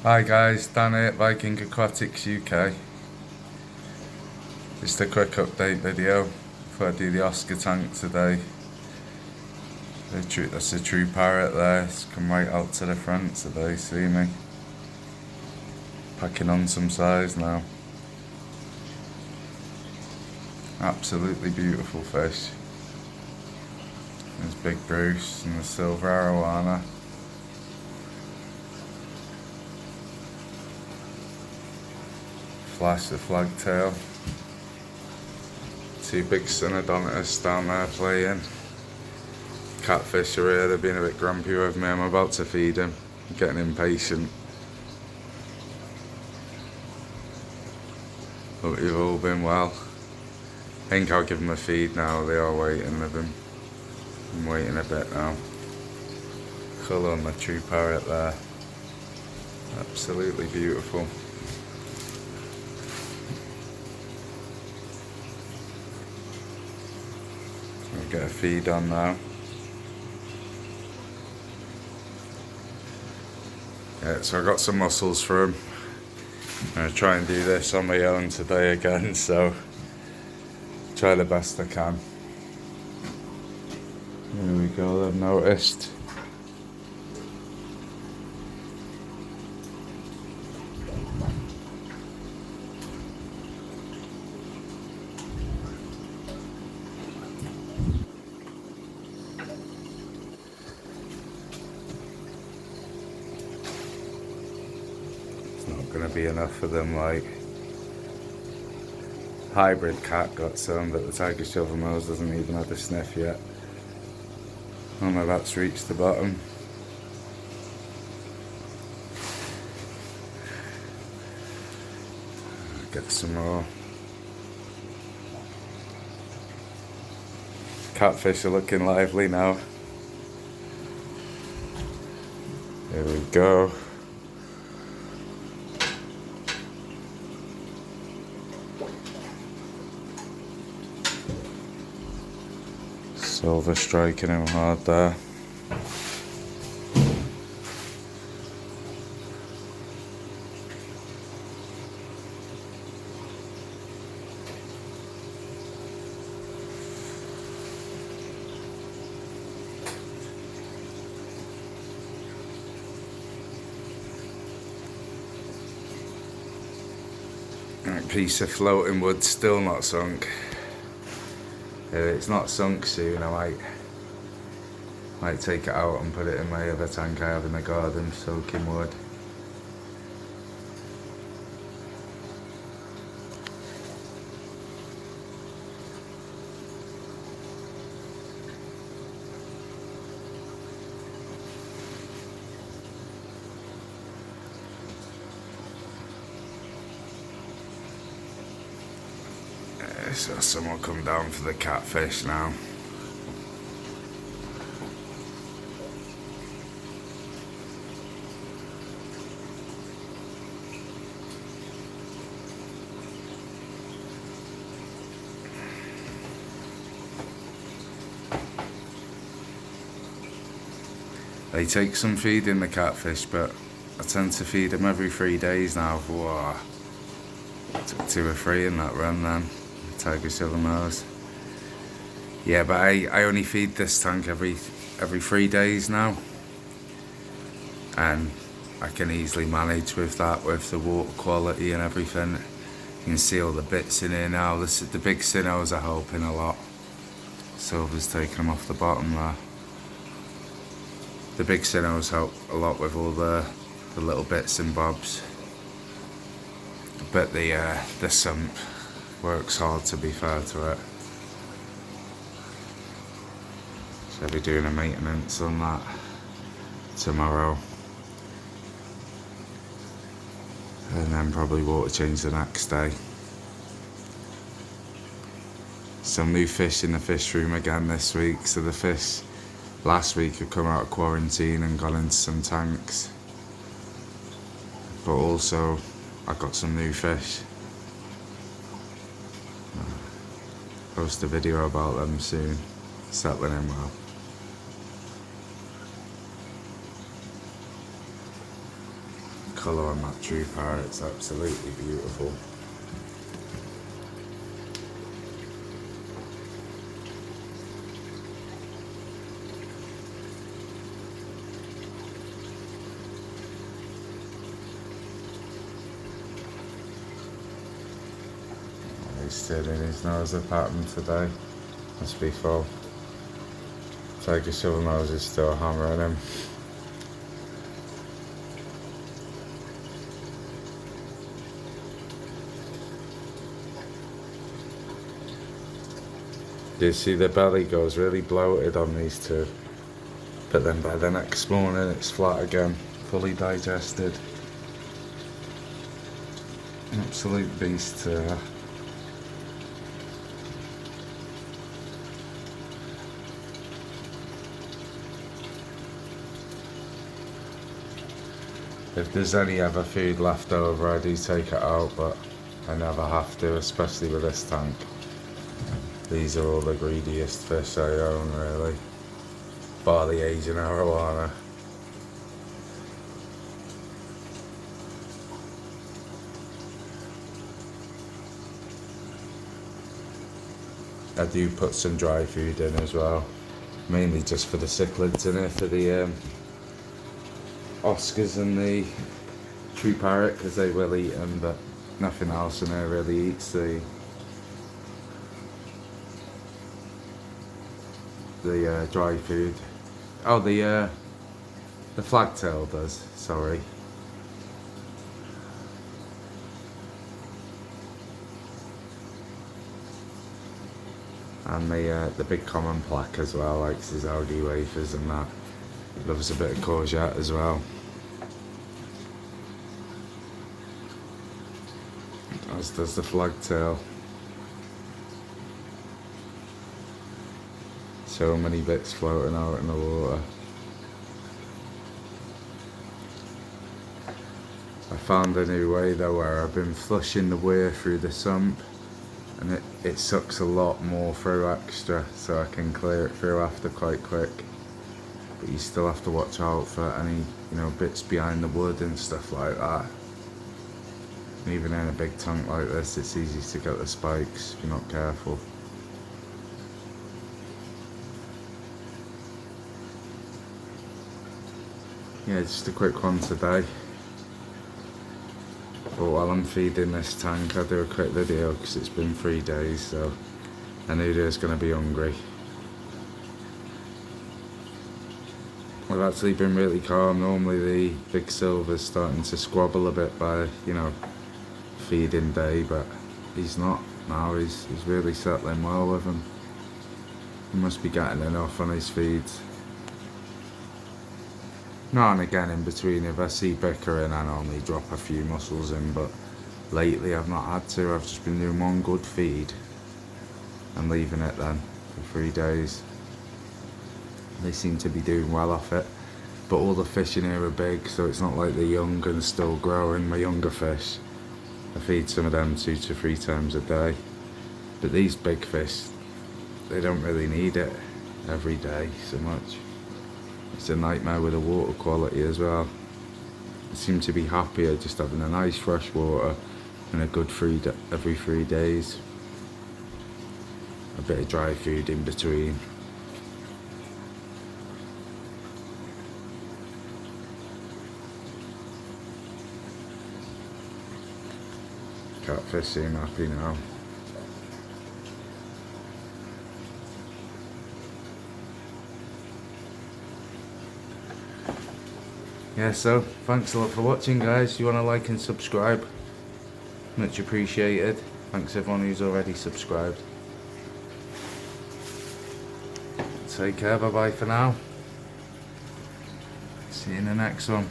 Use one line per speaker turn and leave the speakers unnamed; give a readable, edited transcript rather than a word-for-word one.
Hi guys, Dan here at Viking Aquatics UK. Just a quick update video before I do the Oscar tank today. That's a true parrot there, it's come right out to the front so they see me. Packing on some size now. Absolutely beautiful fish. There's Big Bruce and the Silver Arowana. Flash the flagtail. Two big synodontists down there playing. Catfish are here, they've been a bit grumpy with me. I'm about to feed them. I'm getting impatient. Hope you've all been well. I think I'll give them a feed now, they are waiting. I'm waiting a bit now. Colour on the true parrot there. Absolutely beautiful. I'll get a feed on now. Yeah, so I got some mussels for him. I'm going to try and do this on my own today again, so try the best I can. Here we go, I've noticed. It's not going to be enough for them, like. Hybrid cat got some, but the tiger shovel nose doesn't even have a sniff yet. Oh no, that's reached the bottom. Get some more. Catfish are looking lively now. There we go. Silver striking him hard there. That piece of floating wood still not sunk. If it's not sunk soon, I might take it out and put it in my other tank I have in the garden, soaking wood. So someone come down for the catfish now. They take some feeding, the catfish, but I tend to feed them every 3 days now. Whoa. Took 2 or 3 in that run then. Tiger silver nose. Yeah, but I only feed this tank every 3 days now, and I can easily manage with that, with the water quality and everything. You can see all the bits in here now. The big sinnows are helping a lot. Silver's taking them off the bottom there. The big sinnows help a lot with all the little bits and bobs, but the sump works hard, to be fair to it. So I'll be doing a maintenance on that tomorrow, and then probably water change the next day. Some new fish in the fish room again this week. So the fish last week had come out of quarantine and gone into some tanks, but also I got some new fish. Post a video about them soon. Settling in well. colour on that true parrot's absolutely beautiful. He's turning his nose up at him today. Must be full. Tiger Silvernose is still hammering him. You see the belly goes really bloated on these two, but then by the next morning it's flat again, fully digested. An absolute beast. If there's any other food left over, I do take it out, but I never have to, especially with this tank. These are all the greediest fish I own, really. Bar the Asian arowana. I do put some dry food in as well, mainly just for the cichlids in here, for the Oscars and the true parrot, because they will eat them, but nothing else in there really eats the dry food. Oh, the flagtail does, sorry. And the big common plaque as well, likes his algae wafers and that. Loves a bit of courgette as well. As does the flagtail. So many bits floating out in the water. I found a new way though, where I've been flushing the weir through the sump, and it sucks a lot more through extra, so I can clear it through after quite quick. But you still have to watch out for any, you know, bits behind the wood and stuff like that. And even in a big tank like this, it's easy to get the spikes if you're not careful. Yeah, just a quick one today. But while I'm feeding this tank, I'll do a quick video because it's been 3 days, so I knew they was going to be hungry. I've actually been really calm. Normally the big silver's starting to squabble a bit by, you know, feeding day, but he's not now. He's really settling well with him. He must be getting enough on his feeds. Now and again in between, if I see bickering, I normally drop a few mussels in, but lately I've not had to. I've just been doing one good feed and leaving it then for 3 days. They seem to be doing well off it, but all the fish in here are big, so it's not like they're young and still growing. My younger fish, I feed some of them 2 to 3 times a day, but these big fish, they don't really need it every day so much. It's a nightmare with the water quality as well. They seem to be happier just having a nice fresh water and a good feed every 3 days. A bit of dry food in between. Catfish seem happy now. Yeah, so thanks a lot for watching, guys. If you want to like and subscribe, much appreciated. Thanks everyone who's already subscribed. Take care, bye bye for now. See you in the next one.